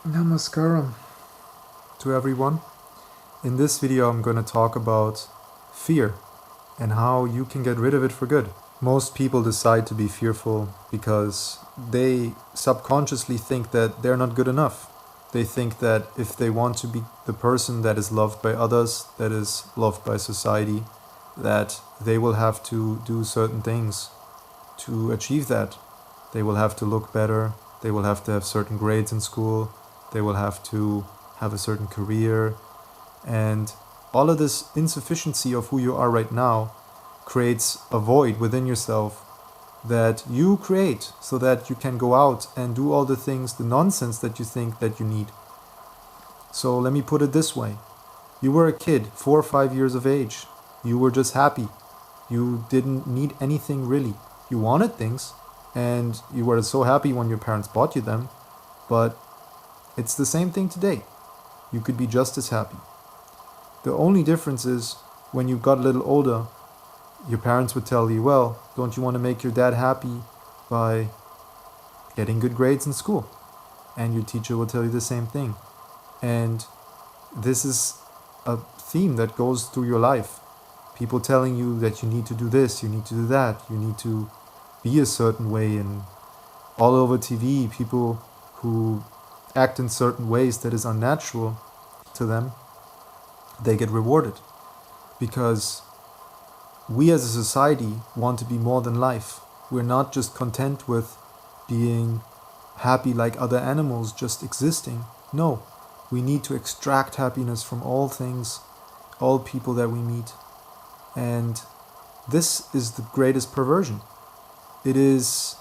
Namaskaram to everyone. In this video I'm going to talk about fear and how you can get rid of it for good. Most people decide to be fearful because they subconsciously think that they're not good enough. They think that if they want to be the person that is loved by others, that is loved by society, that they will have to do certain things to achieve that. They will have to look better, they will have to have certain grades in school, they will have to have a certain career, and all of this insufficiency of who you are right now creates a void within yourself that you create so that you can go out and do all the things, the nonsense that you think that you need. So let me put it this way. You were a kid, 4 or 5 years of age. You were just happy. You didn't need anything really. You wanted things, and you were so happy when your parents bought you them, but it's the same thing today. You could be just as happy. The only difference is when you got a little older, your parents would tell you, well, don't you want to make your dad happy by getting good grades in school? And your teacher will tell you the same thing. And this is a theme that goes through your life. People telling you that you need to do this, you need to do that, you need to be a certain way, and all over TV, people who act in certain ways that is unnatural to them, they get rewarded. Because we as a society want to be more than life. We're not just content with being happy like other animals, just existing. No, we need to extract happiness from all things, all people that we meet. And this is the greatest perversion. It is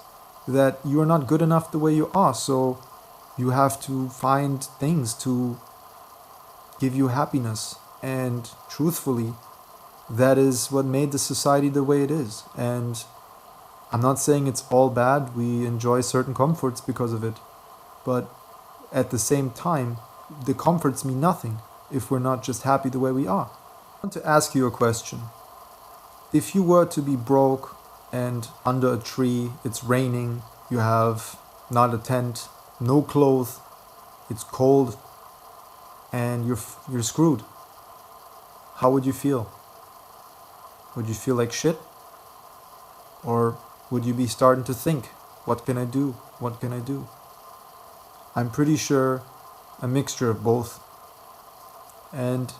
that you are not good enough the way you are, so you have to find things to give you happiness. And truthfully, that is what made the society the way it is. And I'm not saying it's all bad. We enjoy certain comforts because of it. But at the same time, the comforts mean nothing if we're not just happy the way we are. I want to ask you a question. If you were to be broke and under a tree, it's raining, you have not a tent, no clothes, it's cold, and you're screwed, how would you feel? Would you feel like shit? Or would you be starting to think, what can I do? What can I do? I'm pretty sure a mixture of both. And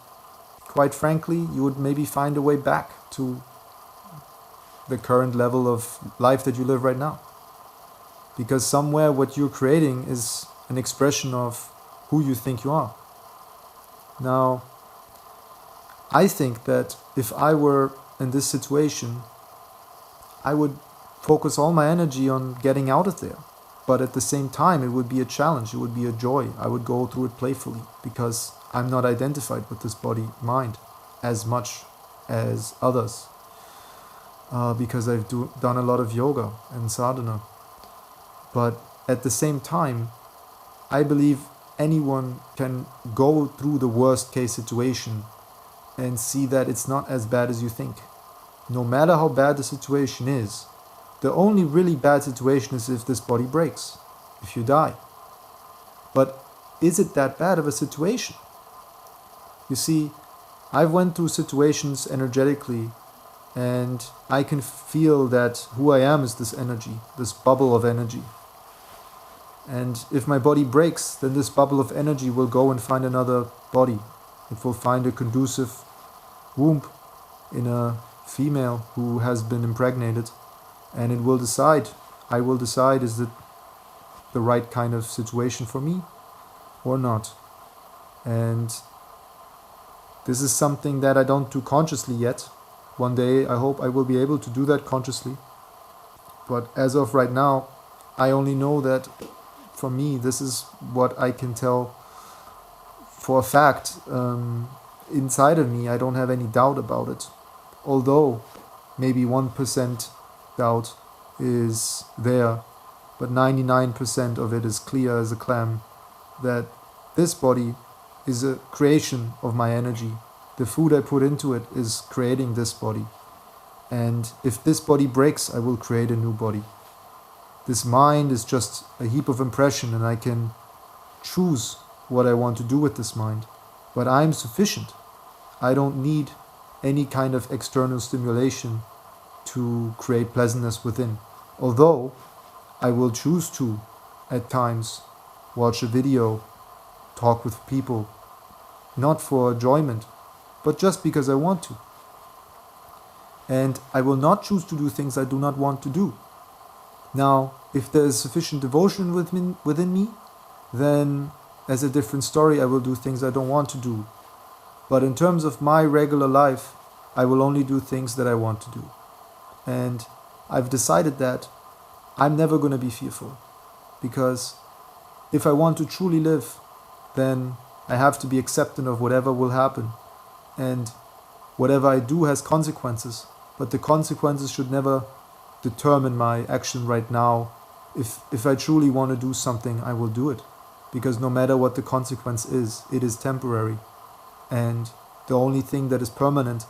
quite frankly, you would maybe find a way back to the current level of life that you live right now. Because somewhere what you're creating is an expression of who you think you are. Now, I think that if I were in this situation, I would focus all my energy on getting out of there. But at the same time, it would be a challenge, it would be a joy. I would go through it playfully because I'm not identified with this body-mind as much as others. Because I've done a lot of yoga and sadhana. But at the same time, I believe anyone can go through the worst case situation and see that it's not as bad as you think. No matter how bad the situation is, the only really bad situation is if this body breaks, if you die. But is it that bad of a situation? You see, I've went through situations energetically, and I can feel that who I am is this energy, this bubble of energy. And if my body breaks, then this bubble of energy will go and find another body. It will find a conducive womb in a female who has been impregnated, and it will decide, I will decide, is it the right kind of situation for me or not? And this is something that I don't do consciously yet. One day I hope I will be able to do that consciously. But as of right now, I only know that for me, this is what I can tell for a fact. Inside of me, I don't have any doubt about it. Although maybe 1% doubt is there, but 99% of it is clear as a clam that this body is a creation of my energy. The food I put into it is creating this body. And if this body breaks, I will create a new body. This mind is just a heap of impression, and I can choose what I want to do with this mind, but I'm sufficient. I don't need any kind of external stimulation to create pleasantness within. Although I will choose to, at times, watch a video, talk with people, not for enjoyment, but just because I want to. And I will not choose to do things I do not want to do. Now, if there is sufficient devotion within me, then as a different story, I will do things I don't want to do. But in terms of my regular life, I will only do things that I want to do. And I've decided that I'm never going to be fearful. Because if I want to truly live, then I have to be acceptant of whatever will happen. And whatever I do has consequences. But the consequences should never determine my action right now. If I truly want to do something, I will do it. Because no matter what the consequence is, it is temporary. And the only thing that is permanent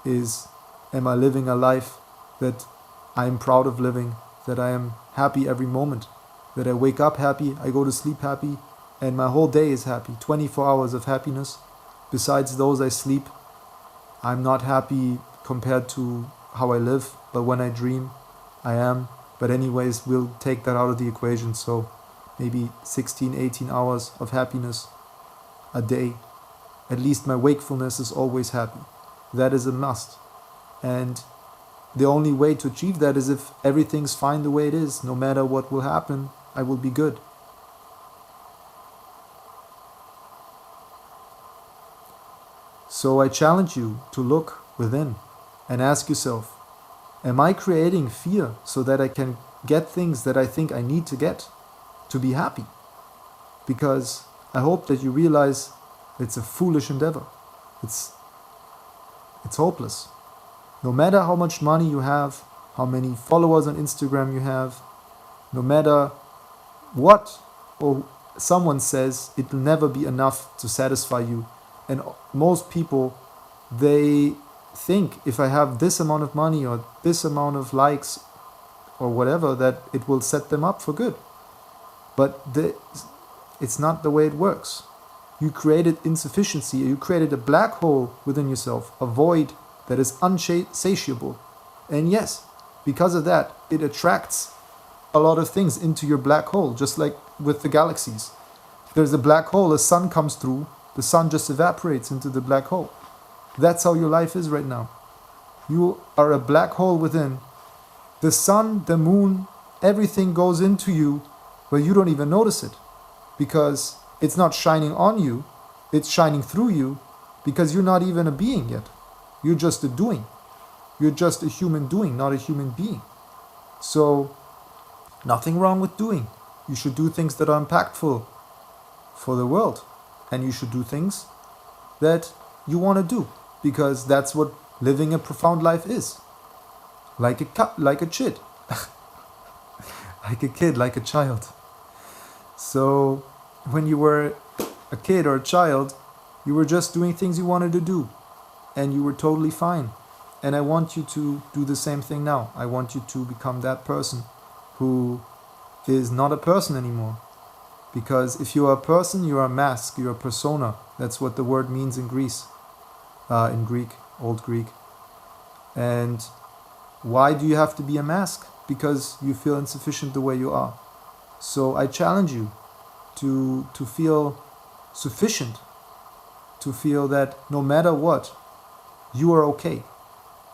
is, am I living a life that I am proud of living, that I am happy every moment, that I wake up happy, I go to sleep happy, and my whole day is happy, 24 hours of happiness. Besides those I sleep, I'm not happy compared to how I live, but when I dream, I am. But anyways, we'll take that out of the equation, so maybe 16, 18 hours of happiness a day. At least my wakefulness is always happy. That is a must. And the only way to achieve that is if everything's fine the way it is. No matter what will happen, I will be good. So I challenge you to look within and ask yourself, am I creating fear so that I can get things that I think I need to get to be happy? Because I hope that you realize it's a foolish endeavor. It's hopeless. No matter how much money you have, how many followers on Instagram you have, no matter what or someone says, it will never be enough to satisfy you. And most people, they think if I have this amount of money or this amount of likes or whatever, that it will set them up for good. But it's not the way it works. You created insufficiency, you created a black hole within yourself, a void that is unsatiable. And yes, because of that, it attracts a lot of things into your black hole, just like with the galaxies. If there's a black hole, the sun comes through, the sun just evaporates into the black hole. That's how your life is right now. You are a black hole within. The sun, the moon, everything goes into you, but you don't even notice it. Because it's not shining on you, it's shining through you, because you're not even a being yet. You're just a doing. You're just a human doing, not a human being. So, nothing wrong with doing. You should do things that are impactful for the world. And you should do things that you want to do, because that's what living a profound life is. Like a kid. Like a kid, like a child. So, when you were a kid or a child, you were just doing things you wanted to do. And you were totally fine. And I want you to do the same thing now. I want you to become that person who is not a person anymore. Because if you are a person, you are a mask, you are a persona. That's what the word means in Greece, in Greek, Old Greek. And why do you have to be a mask? Because you feel insufficient the way you are. So I challenge you to feel sufficient, to feel that no matter what, you are okay.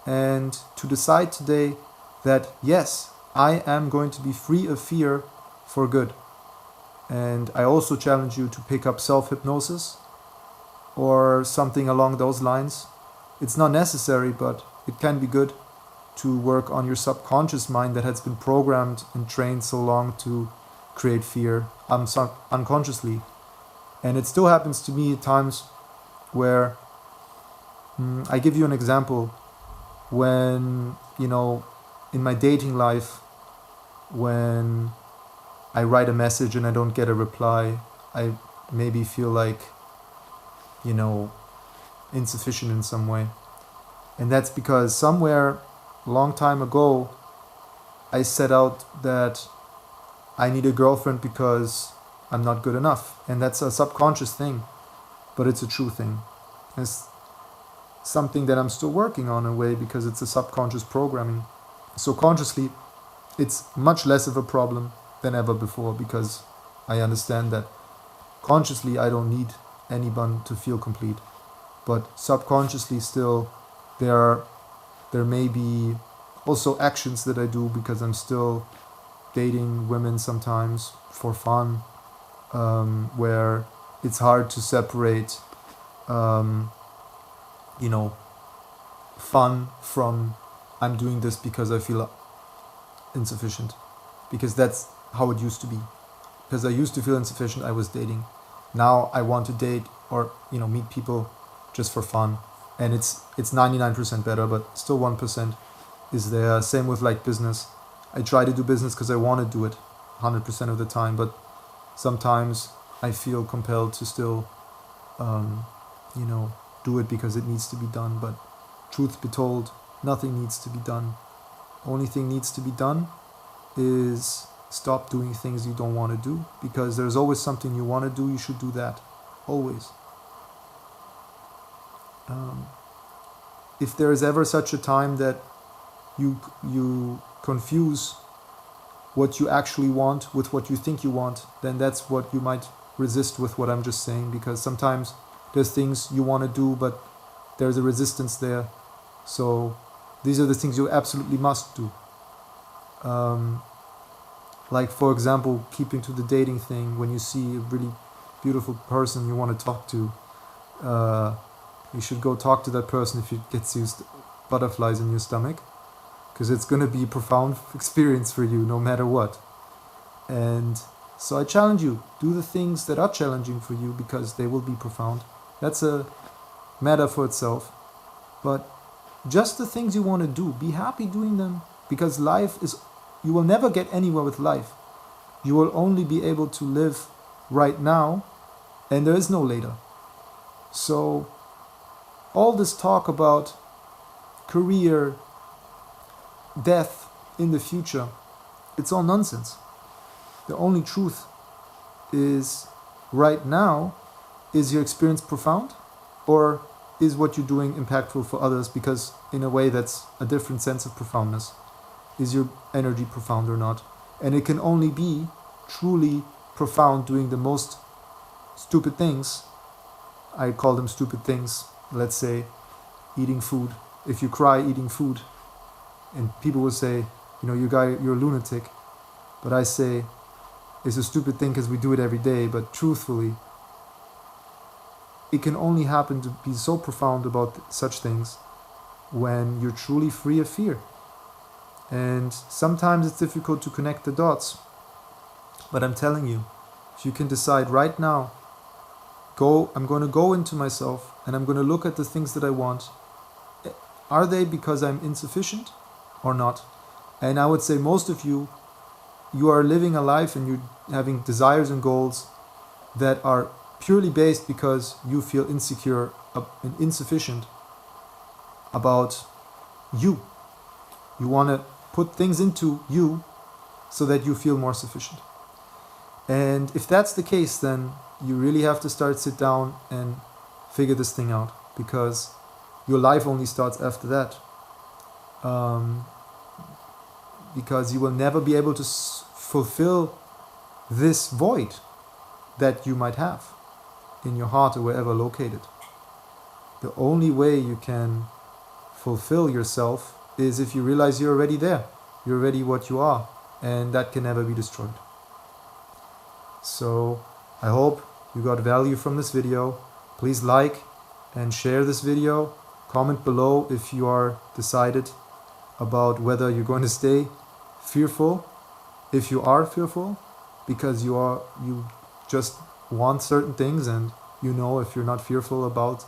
And to decide today that yes, I am going to be free of fear for good. And I also challenge you to pick up self-hypnosis or something along those lines. It's not necessary, but it can be good to work on your subconscious mind that has been programmed and trained so long to create fear unconsciously. And it still happens to me at times where I give you an example. When, in my dating life, when I write a message and I don't get a reply, I maybe feel like, insufficient in some way. And that's because somewhere a long time ago, I set out that I need a girlfriend because I'm not good enough. And that's a subconscious thing, but it's a true thing. It's something that I'm still working on in a way because it's a subconscious programming. So consciously, it's much less of a problem than ever before because I understand that consciously I don't need anyone to feel complete. But subconsciously still there may be also actions that I do because I'm still dating women sometimes for fun, where it's hard to separate fun from I'm doing this because I feel insufficient, because that's how it used to be. Because I used to feel insufficient, I was dating. Now I want to date or meet people just for fun, and it's 99% better, but still 1% is there. Same with like business. I try to do business because I want to do it 100% of the time, but sometimes I feel compelled to still do it because it needs to be done. But truth be told, nothing needs to be done. Only thing needs to be done is stop doing things you don't want to do, because there's always something you want to do. You should do that always. If there is ever such a time that you confuse what you actually want with what you think you want, then that's what you might resist with what I'm just saying, because sometimes there's things you want to do but there's a resistance there. So these are the things you absolutely must do. Like for example, keeping to the dating thing, when you see a really beautiful person you want to talk to, you should go talk to that person if it gets you butterflies in your stomach, because it's going to be a profound experience for you no matter what. And so I challenge you, do the things that are challenging for you because they will be profound. That's a matter for itself. But just the things you want to do, be happy doing them, because you will never get anywhere with life. You will only be able to live right now, and there is no later. So all this talk about career, death in the future, it's all nonsense. The only truth is, right now, is your experience profound, or is what you're doing impactful for others? Because in a way that's a different sense of profoundness. Is your energy profound or not? And it can only be truly profound doing the most stupid things. I call them stupid things. Let's say eating food. If you cry eating food, and people will say, you're a lunatic. But I say, it's a stupid thing because we do it every day. But truthfully, it can only happen to be so profound about such things when you're truly free of fear. And sometimes it's difficult to connect the dots. But I'm telling you, if you can decide right now, I'm going to go into myself and I'm going to look at the things that I want. Are they because I'm insufficient or not? And I would say most of you are living a life and you're having desires and goals that are purely based because you feel insecure and insufficient about you. You want to put things into you so that you feel more sufficient. And if that's the case, then you really have to sit down and figure this thing out, because your life only starts after that. Because you will never be able to fulfill this void that you might have in your heart or wherever located. The only way you can fulfill yourself is if you realize you're already there. You're already what you are, and that can never be destroyed. So I hope you got value from this video. Please like and share this video. Comment below if you are decided about whether you're going to stay fearful, if you are fearful, because you just want certain things, and if you're not fearful about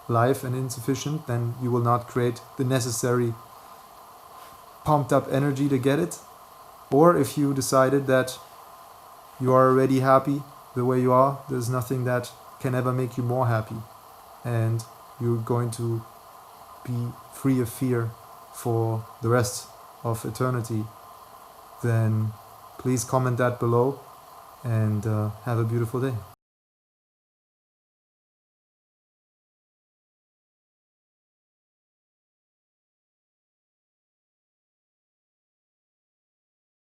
life and insufficient, then you will not create the necessary pumped up energy to get it. Or if you decided that you are already happy the way you are, there's nothing that can ever make you more happy, and you're going to be free of fear for the rest of eternity, then please comment that below. and have a beautiful day.